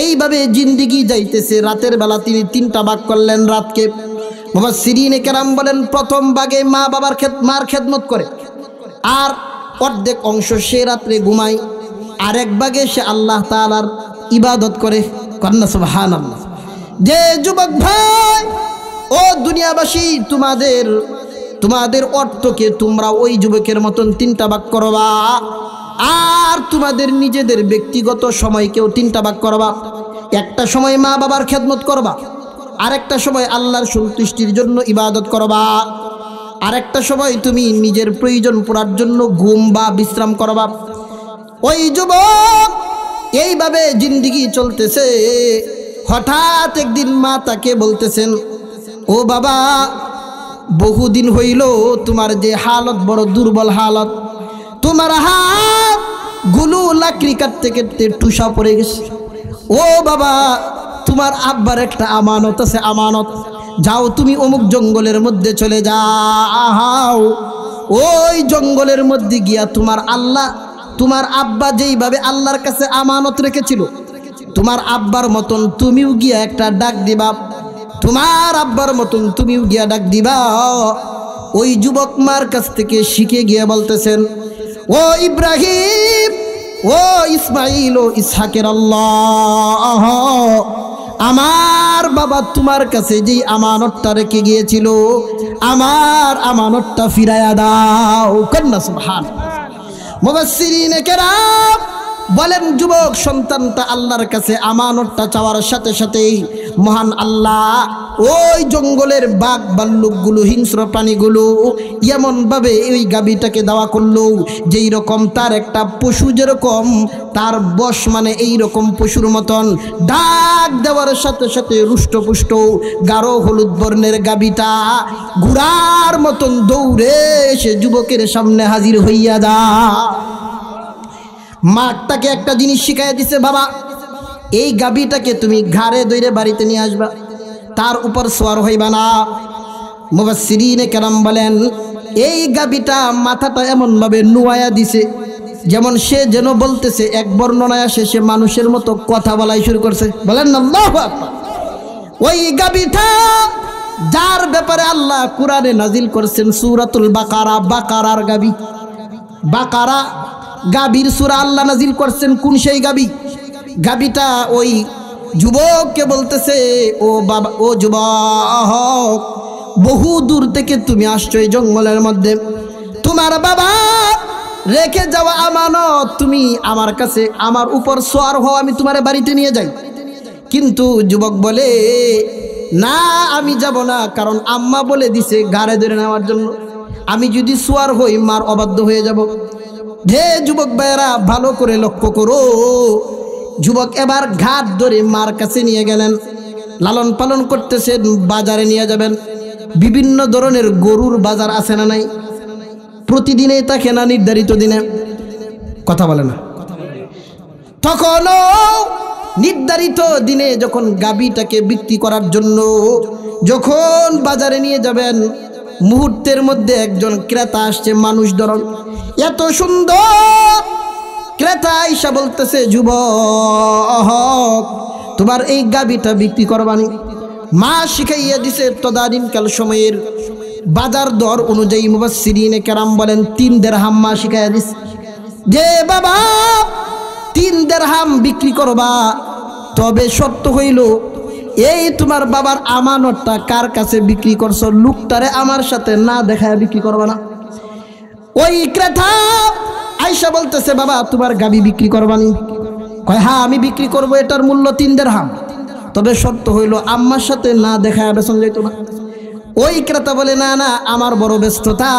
এইভাবে জিন্দিগি যাইতেছে। রাতের বেলা তিনি 3টা ভাগ করলেন রাতকে। মুফাসসিরিনে কেরাম বলেন প্রথম ভাগে মা বাবার মার খেদমত করে, আর অর্ধেক অংশ সে রাত্রে ঘুমায়, আর 1 ভাগে সে আল্লাহ তাআলার ইবাদত করে। কন্যা সুবহানাল্লাহ। যে যুবক ভাই, ও দুনিয়াবাসী, তোমাদের অর্থকে তোমরা ওই যুবকের মতন 3টা ভাগ করবা, আর তোমাদের নিজেদের ব্যক্তিগত সময়কেও 3টা ভাগ করবা। একটা সময় মা বাবার খেদমত করবা, আরেকটা সময় আল্লাহর সন্তুষ্টির জন্য ইবাদত করবা, আরেকটা সময় তুমি নিজের প্রয়োজন পূরণের জন্য ঘুম বা বিশ্রাম করবা। ওই যুবক এইভাবে জিন্দিগি চলতেছে। হঠাৎ একদিন মা তাকে বলতেছেন, ও বাবা, বহুদিন হইল তোমার যে হালত বড় দুর্বল হালত, তোমার হাত গুলো লাকড়ি কাটতে কাটতে টুসা পড়ে গেছে। ও বাবা, তোমার আব্বার একটা আমানত আছে, আমানত, যাও তুমি অমুক জঙ্গলের মধ্যে চলে যাও। ওই জঙ্গলের মধ্যে গিয়া তোমার আব্বা যেইভাবে আল্লাহর কাছে আমানত রেখেছিল, তোমার আব্বার মতন তুমিও গিয়া একটা ডাক দিবা, তোমার আব্বার মতন তুমিও গিয়া ডাক দিবা। ওই যুবক মার কাছ থেকে শিখে গিয়ে বলতেছেন, ও ইব্রাহিম, ও ইসমাইল, ও ইসহাকের আল্লাহ, আমার বাবা তোমার কাছে যেই আমানতটা রেখে গিয়েছিল, আমার আমানতটা ফিরাইয়া দাও। কন্যা সুবহানাল্লাহ। মুফাসসিরিনে কেরাম বলেন, যুবক সন্তানটা আল্লাহর কাছে আমানতটা চাওয়ার সাথে সাথেই মহান আল্লাহ ওই জঙ্গলের বাঘ ভাল্লুকগুলো, হিংস্র প্রাণীগুলো এমনভাবে ওই গাভীটাকে দেওয়া করলো যেই রকম তার একটা পশু যেরকম তার বশ, মানে এই রকম পশুর মতন ডাক দেওয়ার সাথে সাথে রুষ্টপুষ্ট গাঢ় হলুদ বর্ণের গাভীটা ঘোড়ার মতন দৌড়ে এসে যুবকের সামনে হাজির হইয়া যায়। মা তাকে একটা জিনিস শিখাইয়া দিছে, বাবা এই গাভীটাকে তুমি ঘাড়ে ধরে বাড়িতে নিয়ে আসবা, তার উপর সওয়ার হইবা না। মুফাসসিরিনে কেরাম বলেন, এই গাভীটা মাথাটা এমনভাবে নুয়ায়া দিছে যেমন সে যেন বলতেছে, এক বর্ণনায় আসে সে মানুষের মতো কথা বলাই শুরু করছে। বলেন না আল্লাহু আকবার। ওই গাভীটা যার ব্যাপারে আল্লাহ কুরআনে নাজিল করছেন সূরাতুল বাকারা, বাকারার গাভী, বাকারা গাভীর সূরা আল্লাহ নাজিল করছেন। কোন সেই গাভী? গাভীটা ওই যুবককে বলতেছে, ও বাবা, ও যুবক, বহু দূর থেকে তুমি আসছো এই জঙ্গলের মধ্যে, তোমার বাবা রেখে যাওয়া আমানত তুমি আমার কাছে, আমার উপর সওয়ার হও, আমি তোমার বাড়িতে নিয়ে যাই। কিন্তু যুবক বলে, না আমি যাব না, কারণ আম্মা বলে দিছে ঘাড়ে ধরে নেওয়ার জন্য, আমি যদি সওয়ার হই মার অবাধ্য হয়ে যাব। হে যুবক ভাইয়েরা, ভালো করে লক্ষ্য করো। যুবক এবার ঘাট ধরে মার কাছে নিয়ে গেলেন, লালন পালন করতেছেন, বাজারে নিয়ে যাবেন। বিভিন্ন ধরনের গরুর বাজার আছে না নাই? প্রতিদিনেই থাকে না নির্ধারিত দিনে? কথা বলে না। তখনও নির্ধারিত দিনে যখন গাভীটাকে বিক্রি করার জন্য যখন বাজারে নিয়ে যাবেন, মুহূর্তের মধ্যে একজন ক্রেতা আসছে, মানুষ ধরন এত সুন্দর। ক্রেতা আইসা বলতেছে, যুবক তোমার এই গাভীটা বিক্রি করবানি? মা শিখাইয়া দিছে তদানীনকাল সময়ের বাজার দর অনুযায়ী। মুফাসসিরিনে কেরাম বলেন 3 দিরহাম মা শিখাইয়া দিছে, যে বাবা 3 দিরহাম বিক্রি করবা, তবে শর্ত হইল এই তোমার বাবার আমানতটা কার কাছে বিক্রি করছো, লোকটারে আমার সাথে না দেখায় বিক্রি করবা না। ওই ক্রেতা আইসা বলতেছে, বাবা তোমার গাভী বিক্রি করবানি? কয় হ্যাঁ আমি বিক্রি করব, এটার মূল্য 3 দিরহাম, তবে শর্ত হইল আম্মার সাথে না দেখায় বেচন যাইতো না। ওই ক্রেতা বলে, না না আমার বড় ব্যস্ততা,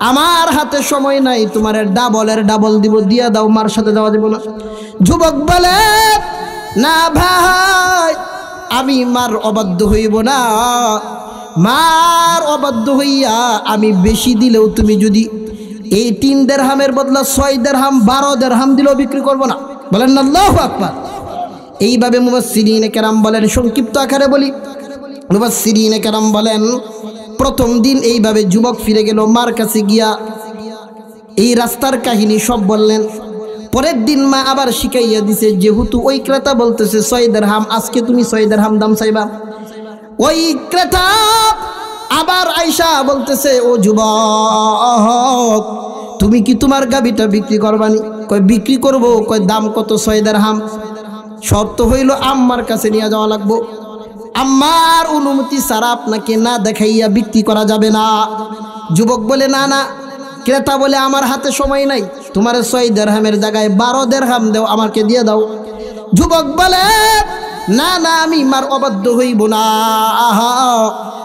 আমার হাতে সময় নাই, তোমার ডাবলের ডাবল দিব, দিয়া দাও, মার সাথে দেওয়া দিব না। যুবক বলে, না ভাই আমি মার অবাধ্য হইব না, মার অবাধ্য হইয়া আমি বেশি দিলেও তুমি যদি এই 3 দিরহামের বদলা 6 দিরহাম 12 দিরহাম দিলেও বিক্রি করব না। বলেন না আল্লাহু আকবার। এইভাবে মুফাসসিরিনে কেরাম বলেন, সংক্ষিপ্ত আকারে বলি, মুফাসসিরিনে কেরাম বলেন প্রথম দিন এইভাবে যুবক ফিরে গেল, মার কাছে গিয়া এই রাস্তার কাহিনী সব বললেন। পরের দিন মা আবার শিখাইয়া দিছে, যেহেতু ওই ক্রেতা বলতেছে 6 দিরহাম, আজকে তুমি 6 দিরহাম দাম চাইবা। ওই ক্রেতা আবার আয়শা বলতেছে, ও যুবক তুমি কি তোমার গাভীটা বিক্রি করবানি? কয় বিক্রি করব। কয় দাম কত? 6 দিরহাম। শর্ত হইল আম্মার কাছে নিয়ে যাওয়া লাগবো, আম্মার অনুমতি ছাড়া আপনাকে না দেখাইয়া বিক্রি করা যাবে না। যুবক বলে, না না। ক্রেতা বলে, আমার হাতে সময় নাই, তোমার 6 দিরহামের জায়গায় 12 দিরহাম দাও, আমাকে দিয়ে দাও। যুবক বলে, না না আমি মার অবাধ্য হইব না।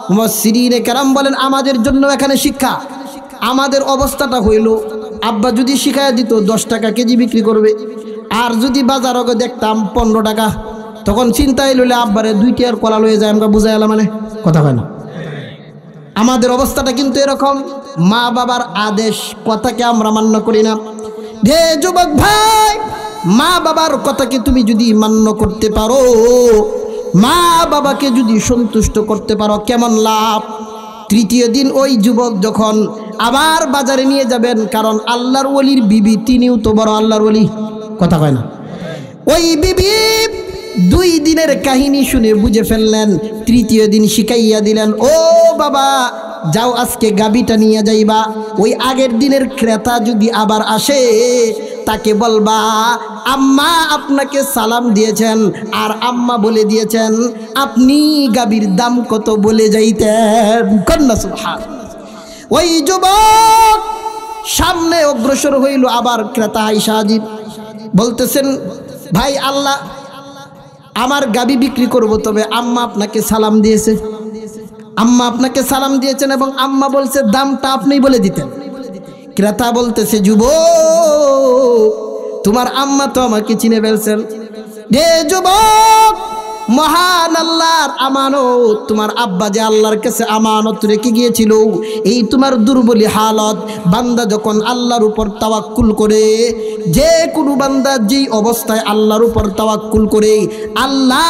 মুফাসসিরিনে কেরাম বলেন, আমাদের জন্য এখানে শিক্ষা। আমাদের অবস্থাটা হইল, আব্বা যদি শিখাইয়া দিত 10 টাকা কেজি বিক্রি করবে, আর যদি বাজারে দেখতাম 15 টাকা, তখন চিন্তাই লইলে আব্বারে 2 টাকার কলা লয়ে যায়, আমরা বুঝাই এলাম, মানে কথা হয় না। আমাদের অবস্থাটা কিন্তু এরকম, মা বাবার আদেশ কথাকে আমরা মান্য করি না। হে যুবক ভাই, মা বাবার কথাকে তুমি যদি মান্য করতে পারো, মা বাবাকে যদি সন্তুষ্ট করতে পারো, কেমন লাভ। তৃতীয় দিন ওই যুবক যখন আবার বাজারে নিয়ে যাবেন, কারণ আল্লাহর ওলির বিবি, তিনিও তো বড় আল্লাহর ওলি, কথা কয় না। ওই বিবি 2 দিনের কাহিনী শুনে বুঝে ফেললেন। তৃতীয় দিন শিখাইয়া দিলেন, ও বাবা যাও আজকে গাবিটা নিয়ে যাইবা। ওই আগের দিনের ক্রেতা যদি আবার আসে তাকে বলবা আম্মা আপনাকে সালাম দিয়েছেন, আর আম্মা বলে দিয়েছেন আপনি গাবির দাম কত বলে যাইতেন। কন্যা সুবহানাল্লাহ। ওই যুবক সামনে অগ্রসর হইল। আবার ক্রেতা আয়েশা হাজির, বলতেছেন ভাই আল্লাহ আমার গাবি বিক্রি করব, তবে আম্মা আপনাকে সালাম দিয়েছে, আম্মা আপনাকে সালাম দিয়েছেন এবং আম্মা বলছে দামটা আপনি বলে দিতেন। ক্রেতা বলতেছে যুবক তোমার আম্মা তো আমাকে চিনে ফেলছেন। রে যুবক মহান আল্লাহর আমানত, তোমার আব্বা যে আল্লাহর কাছে আমানত রেখে গিয়েছিল, এই তোমার দুর্বলী হালত। বান্দা যখন আল্লাহর উপর তাওয়াক্কুল করে, যে কোনো বান্দা যেই অবস্থায় আল্লাহর উপর তাওয়াক্কুল করে, আল্লাহ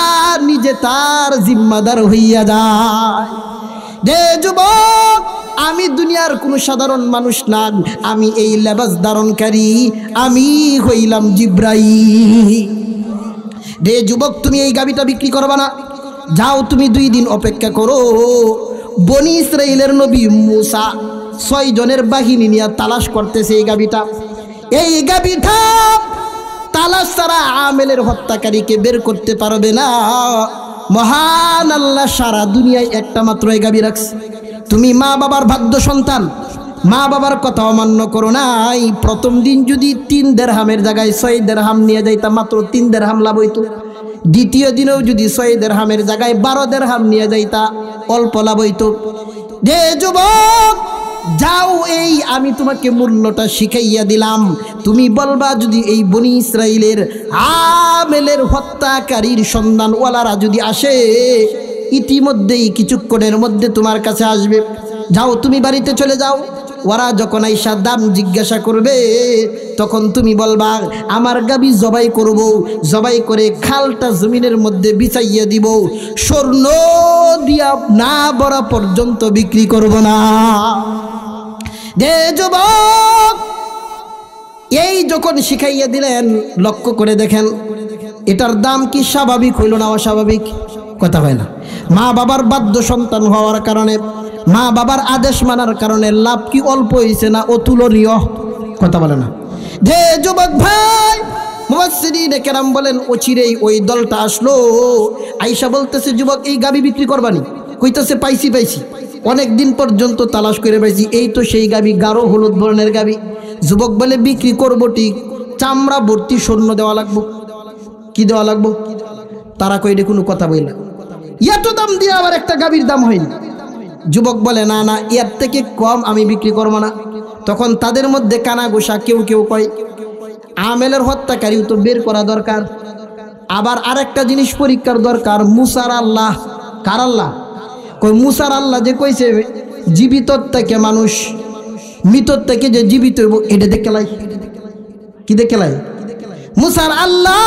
নিজে তার জিম্মাদার হইয়া যায়। রে যুবক আমি দুনিয়ার কোনো সাধারণ মানুষ না, আমি এই লেবাস ধারণকারী, আমি হইলাম জিব্রাইল। রে যুবক তুমি এই গাবিটা বিক্রি করবা না, যাও তুমি 2 দিন অপেক্ষা করো। বনি ইসরাইলের নবী মুসা 6 জনের বাহিনী নিয়ে তালাশ করতেছে এই গাবিটা। এই গাবিটা তালাশ ছাড়া আমেলের হত্যাকারীকে বের করতে পারবে না। মহান আল্লাহ সারা দুনিয়ায় একটা মাত্র এই গাবি রাখছে। তুমি মা বাবার ভাগ্য সন্তান, মা বাবার কথা অমান্য করো নাই। প্রথম দিন যদি 3 দিরহামের জায়গায় 6 দিরহাম নিয়ে যাইতা, মাত্র 3 দিরহাম লাভ হইতো। দ্বিতীয় দিনেও যদি 6 দিরহামের জায়গায় 12 দিরহাম নিয়ে যাইতা, অল্প লাভ হইতো। রে যুবক যাও, এই আমি তোমাকে মূল্যটা শিখাইয়া দিলাম। তুমি বলবা যদি এই বনি ইসরাইলের আমেলের হত্যাকারীর সন্ধানওয়ালারা যদি আসে, ইতিমধ্যেই কিছুক্ষণের মধ্যে তোমার কাছে আসবে। যাও তুমি বাড়িতে চলে যাও। ওরা যখন আইসা দাম জিজ্ঞাসা করবে, তখন তুমি বলবা আমার গাবি জবাই করব, জবাই করে খালটা জমিনের মধ্যে বিছাইয়া দিব, স্বর্ণ দিয়া না বড় পর্যন্ত বিক্রি করব না। দে যুবক এই যখন শিখাইয়া দিলেন, লক্ষ্য করে দেখেন এটার দাম কি স্বাভাবিক হইল না অস্বাভাবিক? কথা হয় না। মা বাবার বাধ্য সন্তান হওয়ার কারণে, মা বাবার আদেশ মানার কারণে লাভ কি অল্প হয়েছে না অতুলনীয়? কথা বলে না। যে যুবক ভাই মুফাসসিরিনে কেরাম বলেন অচিরেই ওই দলটা আসলো। আয়েশা বলতেছে যুবক এই গাবি বিক্রি করবানি? কইতেছে পাইছি পাইছি, অনেক দিন পর্যন্ত তালাশ করে পাইছি, এই তো সেই গাবি, গাঢ় হলুদ বর্ণের গাবি। যুবক বলে বিক্রি করবো ঠিক, চামড়া ভর্তি স্বর্ণ দেওয়া লাগবো। কি দেওয়া লাগবো? তারা কইলে কোনো কথা বইলা, এত দাম দিয়ে আবার একটা গাবির দাম হয়নি। যুবক বলে না না, এর থেকে কম আমি বিক্রি করবো না। তখন তাদের মধ্যে কানা গোসা কেউ কেউ কয় আমেলের হত্যাকারীও তো বের করা দরকার, আবার আরেকটা জিনিস পরীক্ষার দরকার। মুসার আল্লাহ, কার আল্লাহ? কই মুসার আল্লাহ যে কইছে জীবিত থেকে মানুষ মৃত থেকে যে জীবিত হইব, এটা দেখে লাই। কি দেখে লাই? মুসার আল্লাহ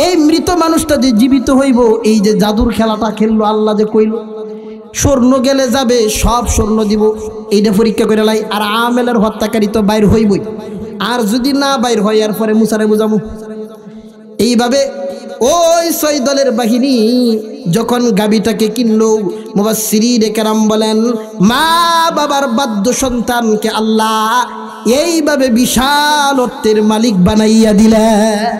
এই মৃত মানুষটা যে জীবিত হইব, এই যে জাদুর খেলাটা খেললো আল্লাহ যে কইল স্বর্ণ গেলে যাবে, সব স্বর্ণ দিব, এইটা পরীক্ষা করে লাই। আর আমেলের হত্যাকারী তো বাইর হইবই, আর যদি না বাইর হয় এর পরে মুসারে বুঝামু। এইভাবে ওই 6 দলের বাহিনী যখন গাবিটাকে কিনলো, মুফাসসিরিনে কেরাম বলেন মা বাবার বাধ্য সন্তানকে আল্লাহ এইভাবে বিশাল অর্থের মালিক বানাইয়া দিলেন।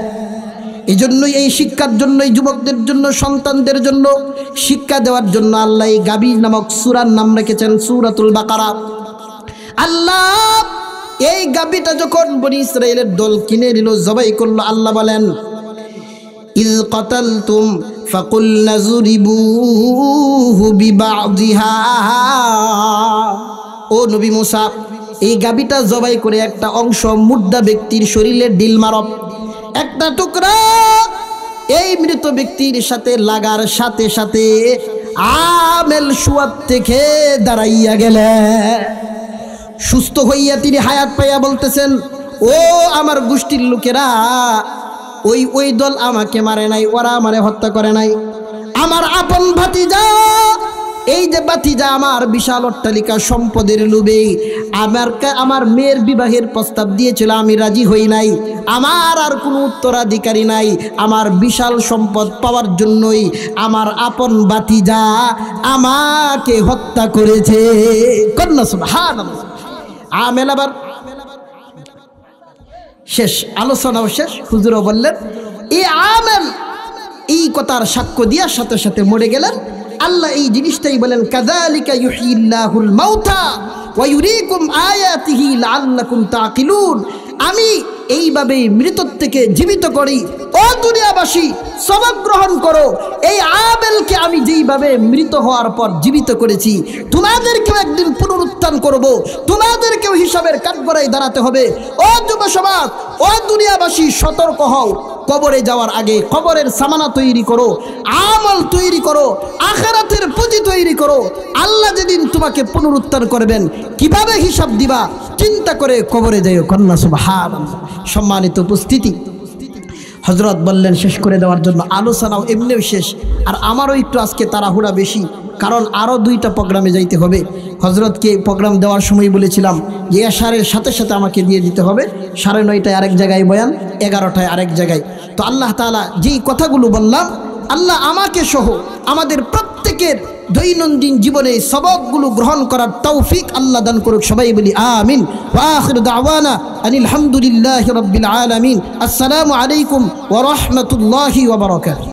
এই জন্যই এই শিক্ষার জন্যই যুবকদের জন্য, সন্তানদের জন্য শিক্ষা দেওয়ার জন্য আল্লাহ এই গাবি নামক সূরার নাম রেখেছেন সূরাতুল বাকারা। আল্লাহ এই গাবিটা যখন বনি ইসরাইলের দল কিনে নিল, জবাই করলো, আল্লাহ বলেন ইয কাতালতুম ফাকুলনা যুরিবুহু বিবাযিহা। ও নবী মুসা, এই গাবিটা জবাই করে একটা অংশ মুর্দা ব্যক্তির শরীরে ডিল মারব, একটা টুকরা এই মৃত ব্যক্তির সাথে লাগার সাথে সাথে আমেল সুয়াদ থেকে দাঁড়াইয়া গেলে সুস্থ হইয়া তিনি হায়াত পাইয়া বলতেছেন ও আমার গোষ্ঠীর লোকেরা, ওই দল আমাকে মারে নাই, ওরা আমারে হত্যা করে নাই। আমার আপন ভাতিজা এই যে বাতিজা আমার বিশাল অট্টালিকা সম্পদের লোভে আমার মেয়ের বিবাহের প্রস্তাব দিয়েছিল, আমি রাজি হই নাই। আমার আর কোনো উত্তরাধিকারী নাই, আমার বিশাল সম্পদ পাওয়ার জন্যই আমার আপন বাতিজা আমাকে হত্যা করেছে। কন্যা সুবহানাল্লাহ। আমেল আবার শেষ, আলোচনাও শেষ। হুজুরও বললেন এই আমেল এই কথার সাক্ষ্য দেওয়ার সাথে সাথে মরে গেলেন। আল্লাহ এই জিনিসটাই বলেন, কাযালিকা ইউহয়িল্লাহুল মাউতা ওয়া ইউরীকুম আয়াতিহি লাআল্লাকুম তাকিলুন। আমি এইভাবে মৃত থেকে জীবিত করি। ও দুনিয়াবাসী, সবক গ্রহণ করো। এই আবেলকে আমি যেইভাবে মৃত হওয়ার পর জীবিত করেছি, তোমাদেরকেও একদিন পুনরুত্থান করব, তোমাদেরকেও হিসাবের কাঠগড়ায় দাঁড়াতে হবে। ও যুব সমাজ, ও দুনিয়াবাসী, সতর্ক হও। কবরে যাওয়ার আগে কবরের সামানা তৈরি করো, আমল তৈরি করো, আখিরাতের পুঁজি তৈরি করো। আল্লাহ যেদিন তোমাকে পুনরুত্থান করবেন, কিভাবে হিসাব দিবা চিন্তা করে কবরে যাইও। কন্যা সুবহানাল্লাহ। সম্মানিত উপস্থিতি, হযরত বললেন শেষ করে দেওয়ার জন্য, আলোচনাও এমনিও শেষ, আর আমারও একটু আজকে তাড়াহুড়া বেশি, কারণ আরও 2টা প্রোগ্রামে যাইতে হবে। হযরতকে প্রোগ্রাম দেওয়ার সময় বলেছিলাম যে এশারের সাথে সাথে আমাকে দিয়ে দিতে হবে। 9:30টায় আরেক জায়গায় বয়ান, 11টায় আরেক জায়গায়। তো আল্লাহ তাআলা যেই কথাগুলো বললাম, আল্লাহ আমাকে সহ আমাদের প্রত্যেকের দৈনন্দিন জীবনে সবকগুলো গ্রহণ করার তৌফিক আল্লাহ দান করুক। সবাই বলি আমিন। ওয়া আখিরু দাওয়ানা আনিল হামদুলিল্লাহি রাব্বিল আলামিন। আসসালামু আলাইকুম ওয়া রাহমাতুল্লাহি ওয়া বারাকাতুহু।